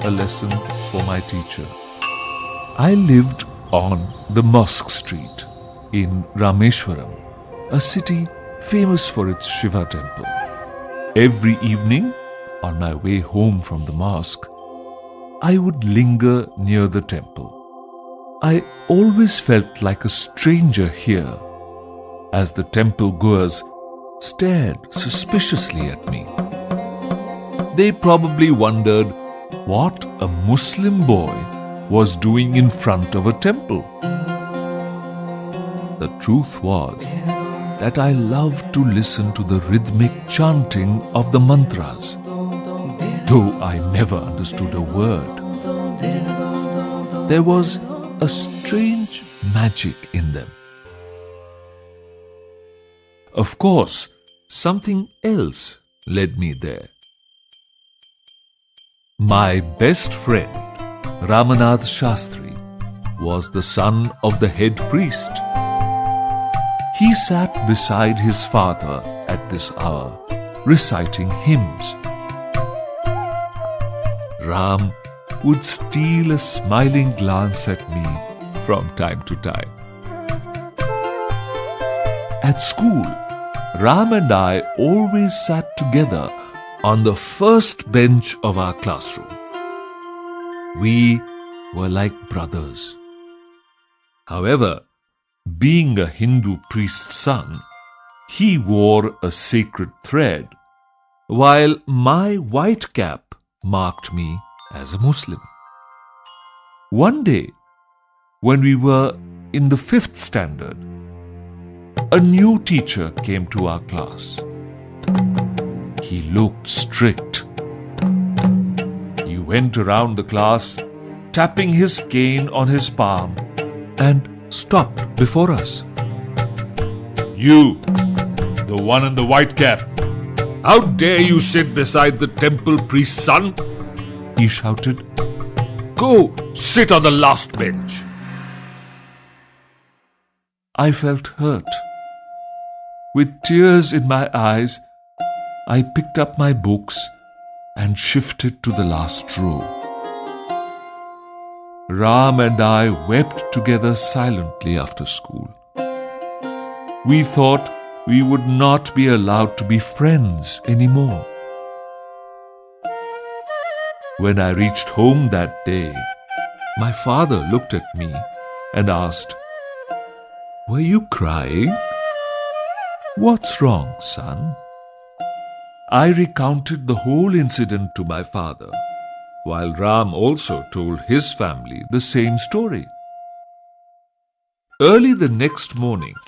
a lesson for my teacher. I lived on the Mosque Street in Rameshwaram, a city famous for its Shiva temple. Every evening, on my way home from the mosque, I would linger near the temple. I always felt like a stranger here, as the temple goers stared suspiciously at me. They probably wondered what a Muslim boy was doing in front of a temple. The truth was that I loved to listen to the rhythmic chanting of the mantras, though I never understood a word. There was a strange magic in them. Of course, something else led me there. My best friend, Ramanath Shastri, was the son of the head priest. He sat beside his father at this hour, reciting hymns. Ram would steal a smiling glance at me from time to time. At school, Ram and I always sat together on the first bench of our classroom. We were like brothers. However, being a Hindu priest's son, he wore a sacred thread, while my white cap marked me as a Muslim. One day, when we were in the 5th standard, a new teacher came to our class. He looked strict. He went around the class, tapping his cane on his palm, and stopped before us. "You, the one in the white cap, how dare you sit beside the temple priest's son?" he shouted. "Go sit on the last bench." I felt hurt. With tears in my eyes, I picked up my books and shifted to the last row. Ram and I wept together silently after school. We thought we would not be allowed to be friends anymore. When I reached home that day, my father looked at me and asked, "Were you crying? What's wrong, son?" I recounted the whole incident to my father, while Ram also told his family the same story. Early the next morning,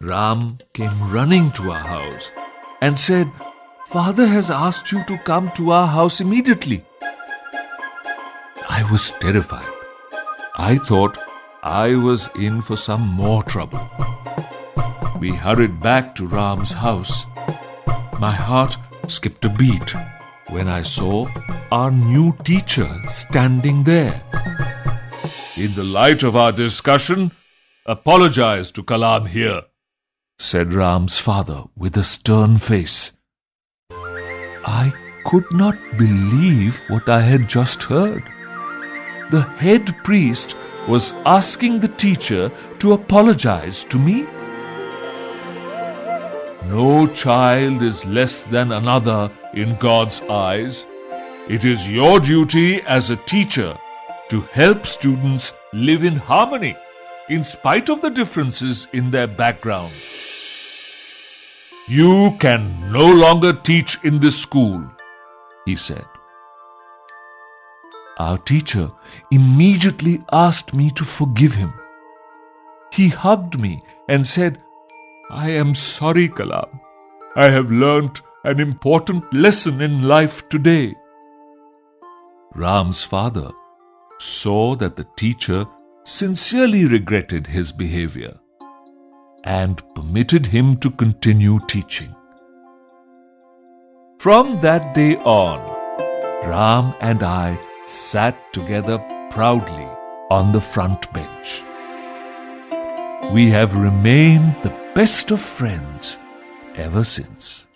Ram came running to our house and said, "Father has asked you to come to our house immediately." I was terrified. I thought I was in for some more trouble. We hurried back to Ram's house. My heart skipped a beat when I saw our new teacher standing there. "In the light of our discussion, apologize to Kalam here," said Ram's father with a stern face. I could not believe what I had just heard. The head priest was asking the teacher to apologize to me. No child is less than another in God's eyes. It is your duty as a teacher to help students live in harmony in spite of the differences in their background. "You can no longer teach in this school," he said. Our teacher immediately asked me to forgive him. He hugged me and said, "I am sorry, Kalam. I have learnt an important lesson in life today." Ram's father saw that the teacher sincerely regretted his behavior and permitted him to continue teaching. From that day on, Ram and I sat together proudly on the front bench. We have remained the best of friends ever since.